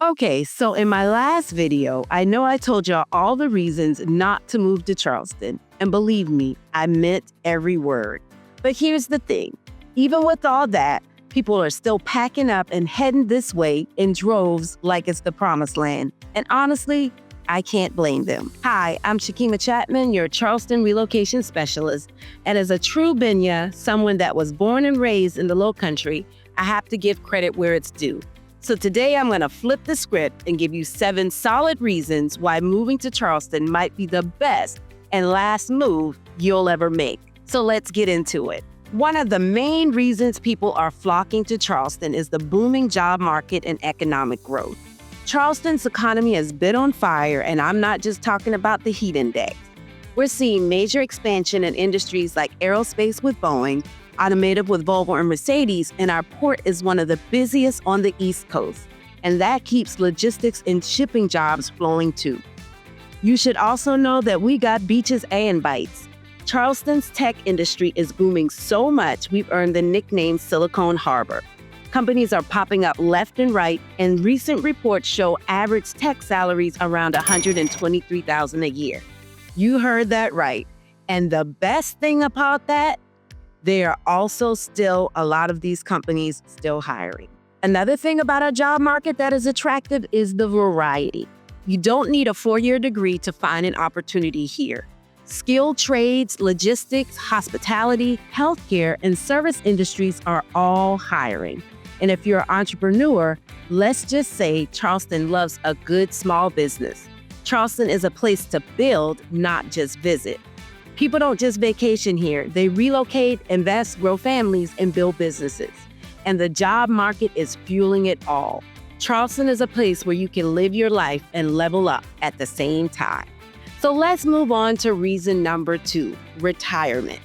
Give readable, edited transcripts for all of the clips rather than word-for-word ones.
Okay, so in my last video, I know I told y'all all the reasons not to move to Charleston. And believe me, I meant every word. But here's the thing. Even with all that, people are still packing up and heading this way in droves like it's the promised land. And honestly, I can't blame them. Hi, I'm Shakeima Chatman, your Charleston Relocation Specialist. And as a true Been-Yah, someone that was born and raised in the Lowcountry, I have to give credit where it's due. So today I'm going to flip the script and give you 7 solid reasons why moving to Charleston might be the best and last move you'll ever make. So let's get into it. One of the main reasons people are flocking to Charleston is the booming job market and economic growth. Charleston's economy has been on fire, and I'm not just talking about the heat index. We're seeing major expansion in industries like aerospace with Boeing, automotive with Volvo and Mercedes, and our port is one of the busiest on the East Coast. And that keeps logistics and shipping jobs flowing too. You should also know that we got beaches and bites. Charleston's tech industry is booming so much we've earned the nickname Silicon Harbor. Companies are popping up left and right, and recent reports show average tech salaries around $123,000 a year. You heard that right. And the best thing about that, there are also still a lot of these companies still hiring. Another thing about our job market that is attractive is the variety. You don't need a 4-year degree to find an opportunity here. Skilled trades, logistics, hospitality, healthcare, and service industries are all hiring. And if you're an entrepreneur, let's just say Charleston loves a good small business. Charleston is a place to build, not just visit. People don't just vacation here. They relocate, invest, grow families, and build businesses. And the job market is fueling it all. Charleston is a place where you can live your life and level up at the same time. So let's move on to reason number 2, retirement.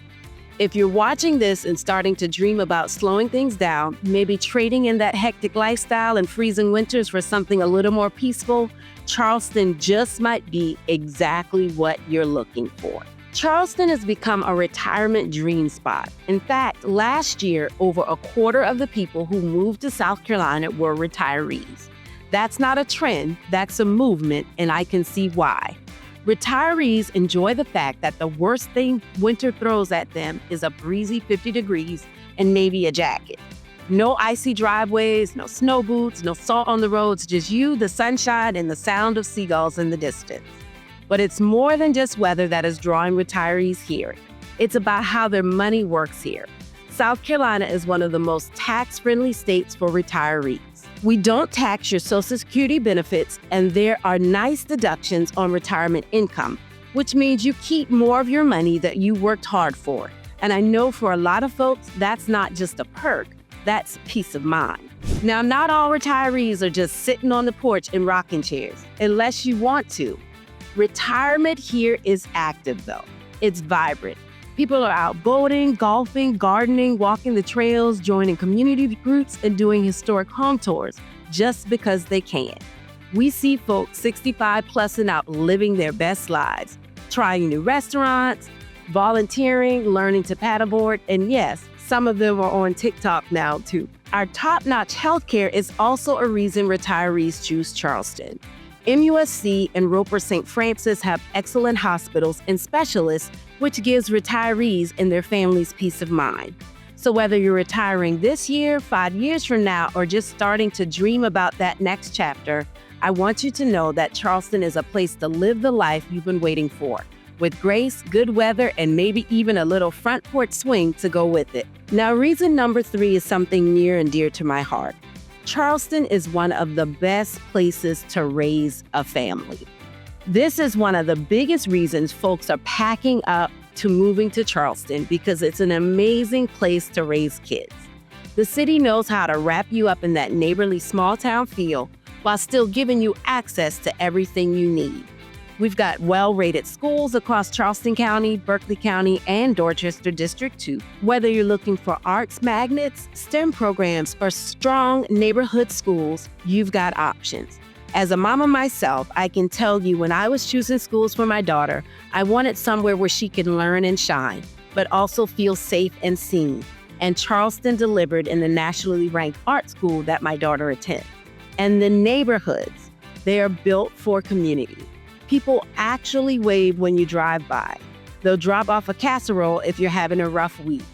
If you're watching this and starting to dream about slowing things down, maybe trading in that hectic lifestyle and freezing winters for something a little more peaceful, Charleston just might be exactly what you're looking for. Charleston has become a retirement dream spot. In fact, last year, over a quarter of the people who moved to South Carolina were retirees. That's not a trend, that's a movement, and I can see why. Retirees enjoy the fact that the worst thing winter throws at them is a breezy 50 degrees and maybe a jacket. No icy driveways, no snow boots, no salt on the roads, just you, the sunshine, and the sound of seagulls in the distance. But it's more than just weather that is drawing retirees here. It's about how their money works here. South Carolina is one of the most tax-friendly states for retirees. We don't tax your Social Security benefits, and there are nice deductions on retirement income, which means you keep more of your money that you worked hard for. And I know for a lot of folks, that's not just a perk, that's peace of mind. Now, not all retirees are just sitting on the porch in rocking chairs, unless you want to. Retirement here is active, though. It's vibrant. People are out boating, golfing, gardening, walking the trails, joining community groups, and doing historic home tours just because they can. We see folks 65 plus and out living their best lives, trying new restaurants, volunteering, learning to paddleboard, and yes, some of them are on TikTok now too. Our top-notch healthcare is also a reason retirees choose Charleston. MUSC and Roper St. Francis have excellent hospitals and specialists, which gives retirees and their families peace of mind. So whether you're retiring this year, 5 years from now, or just starting to dream about that next chapter, I want you to know that Charleston is a place to live the life you've been waiting for, with grace, good weather, and maybe even a little front porch swing to go with it. Now, reason number 3 is something near and dear to my heart. Charleston is one of the best places to raise a family. This is one of the biggest reasons folks are packing up to moving to Charleston, because it's an amazing place to raise kids. The city knows how to wrap you up in that neighborly small town feel while still giving you access to everything you need. We've got well-rated schools across Charleston County, Berkeley County, and Dorchester District 2. Whether you're looking for arts magnets, STEM programs, or strong neighborhood schools, you've got options. As a mama myself, I can tell you when I was choosing schools for my daughter, I wanted somewhere where she could learn and shine, but also feel safe and seen. And Charleston delivered in the nationally ranked art school that my daughter attends. And the neighborhoods, they are built for community. People actually wave when you drive by. They'll drop off a casserole if you're having a rough week.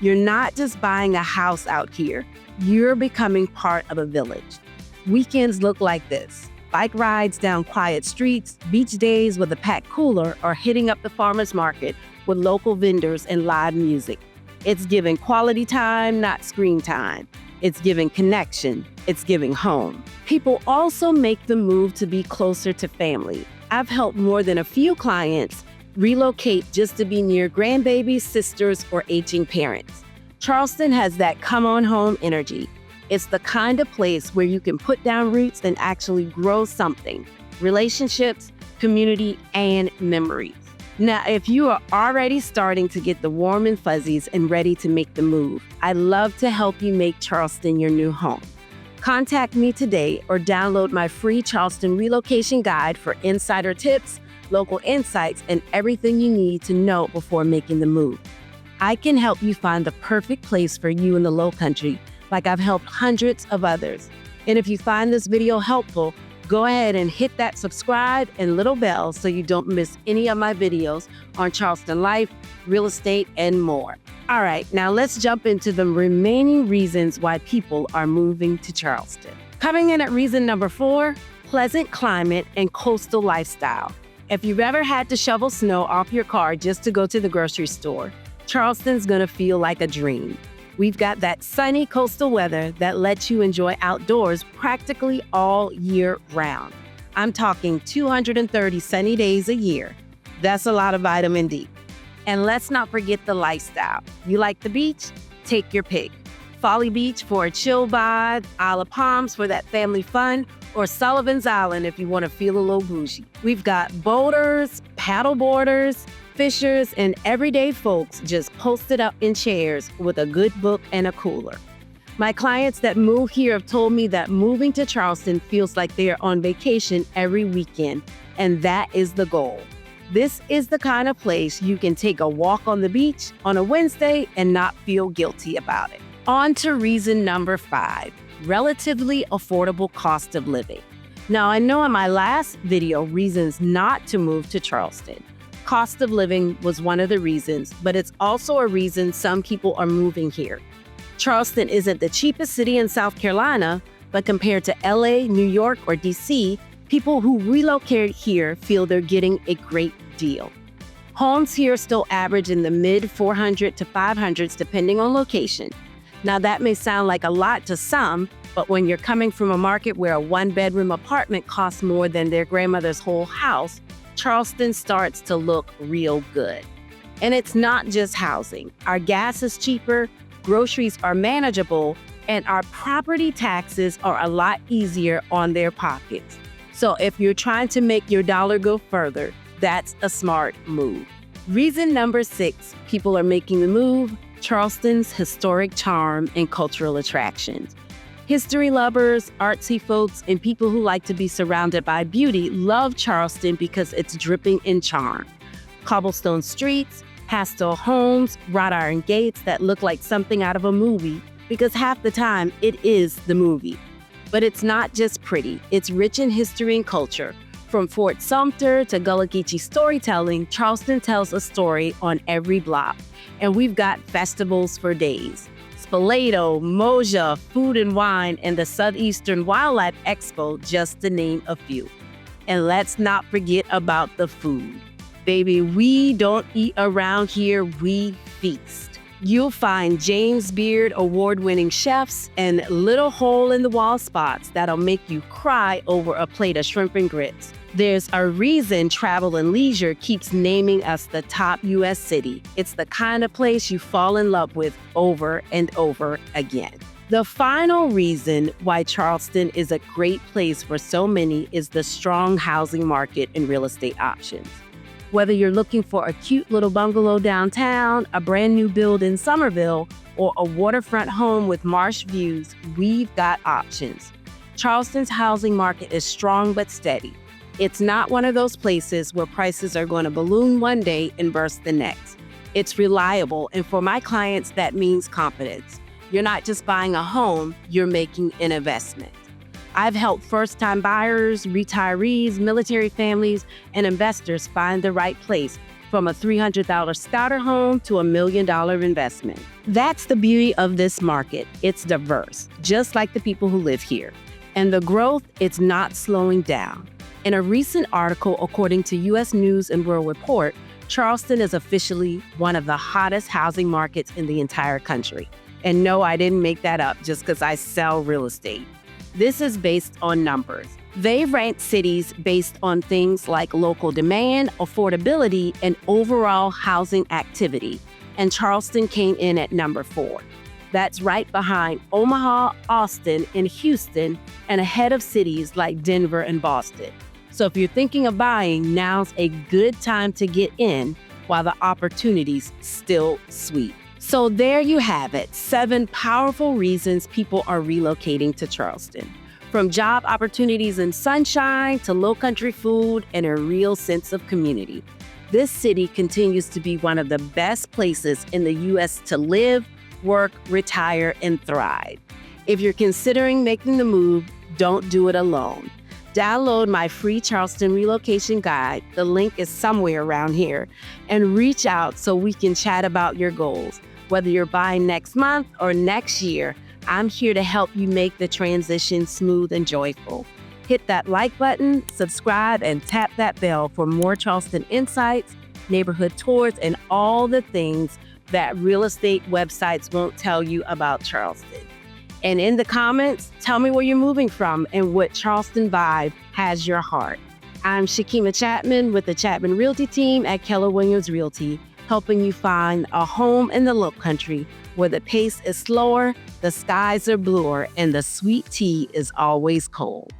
You're not just buying a house out here, you're becoming part of a village. Weekends look like this: bike rides down quiet streets, beach days with a packed cooler, or hitting up the farmer's market with local vendors and live music. It's giving quality time, not screen time. It's giving connection. It's giving home. People also make the move to be closer to family. I've helped more than a few clients relocate just to be near grandbabies, sisters, or aging parents. Charleston has that come on home energy. It's the kind of place where you can put down roots and actually grow something: relationships, community, and memories. Now, if you are already starting to get the warm and fuzzies and ready to make the move, I'd love to help you make Charleston your new home. Contact me today or download my free Charleston Relocation Guide for insider tips, local insights, and everything you need to know before making the move. I can help you find the perfect place for you in the Lowcountry, like I've helped hundreds of others. And if you find this video helpful, go ahead and hit that subscribe and little bell so you don't miss any of my videos on Charleston life, real estate, and more. All right, now let's jump into the remaining reasons why people are moving to Charleston. Coming in at reason number 4, pleasant climate and coastal lifestyle. If you've ever had to shovel snow off your car just to go to the grocery store, Charleston's gonna feel like a dream. We've got that sunny coastal weather that lets you enjoy outdoors practically all year round. I'm talking 230 sunny days a year. That's a lot of vitamin D. And let's not forget the lifestyle. You like the beach? Take your pick. Folly Beach for a chill vibe, Isle of Palms for that family fun, or Sullivan's Island if you want to feel a little bougie. We've got boaters, paddle boarders, fishers, and everyday folks just posted up in chairs with a good book and a cooler. My clients that move here have told me that moving to Charleston feels like they are on vacation every weekend, and that is the goal. This is the kind of place you can take a walk on the beach on a Wednesday and not feel guilty about it. On to reason number 5, relatively affordable cost of living. Now, I know in my last video, reasons not to move to Charleston, cost of living was one of the reasons, but it's also a reason some people are moving here. Charleston isn't the cheapest city in South Carolina, but compared to LA, New York, or DC, people who relocate here feel they're getting a great deal. Homes here still average in the mid 400 to 500s depending on location. Now that may sound like a lot to some, but when you're coming from a market where a 1-bedroom apartment costs more than their grandmother's whole house, Charleston starts to look real good. And it's not just housing. Our gas is cheaper, groceries are manageable, and our property taxes are a lot easier on their pockets. So if you're trying to make your dollar go further, that's a smart move. Reason number 6, people are making the move: Charleston's historic charm and cultural attractions. History lovers, artsy folks, and people who like to be surrounded by beauty love Charleston because it's dripping in charm. Cobblestone streets, pastel homes, wrought iron gates that look like something out of a movie, because half the time it is the movie. But it's not just pretty, it's rich in history and culture. From Fort Sumter to Gullah Geechee storytelling, Charleston tells a story on every block. And we've got festivals for days. Spoleto, Moja, Food and Wine, and the Southeastern Wildlife Expo, just to name a few. And let's not forget about the food. Baby, we don't eat around here, we feast. You'll find James Beard award-winning chefs and little hole-in-the-wall spots that'll make you cry over a plate of shrimp and grits. There's a reason Travel and Leisure keeps naming us the top U.S. city. It's the kind of place you fall in love with over and over again. The final reason why Charleston is a great place for so many is the strong housing market and real estate options. Whether you're looking for a cute little bungalow downtown, a brand new build in Somerville, or a waterfront home with marsh views, we've got options. Charleston's housing market is strong but steady. It's not one of those places where prices are going to balloon one day and burst the next. It's reliable, and for my clients, that means confidence. You're not just buying a home, you're making an investment. I've helped first-time buyers, retirees, military families, and investors find the right place, from a $300 starter home to a $1 million investment. That's the beauty of this market. It's diverse, just like the people who live here. And the growth, it's not slowing down. In a recent article, according to U.S. News and World Report, Charleston is officially one of the hottest housing markets in the entire country. And no, I didn't make that up just because I sell real estate. This is based on numbers. They rank cities based on things like local demand, affordability, and overall housing activity. And Charleston came in at number 4. That's right behind Omaha, Austin, and Houston, and ahead of cities like Denver and Boston. So if you're thinking of buying, now's a good time to get in while the opportunity's still sweet. So there you have it, 7 powerful reasons people are relocating to Charleston. From job opportunities and sunshine to Lowcountry food and a real sense of community. This city continues to be one of the best places in the U.S. to live, work, retire, and thrive. If you're considering making the move, don't do it alone. Download my free Charleston Relocation Guide, the link is somewhere around here, and reach out so we can chat about your goals. Whether you're buying next month or next year, I'm here to help you make the transition smooth and joyful. Hit that like button, subscribe, and tap that bell for more Charleston insights, neighborhood tours, and all the things that real estate websites won't tell you about Charleston. And in the comments, tell me where you're moving from and what Charleston vibe has your heart. I'm Shakeima Chatman with the Chatman Realty team at Keller Williams Realty, helping you find a home in the Lowcountry where the pace is slower, the skies are bluer, and the sweet tea is always cold.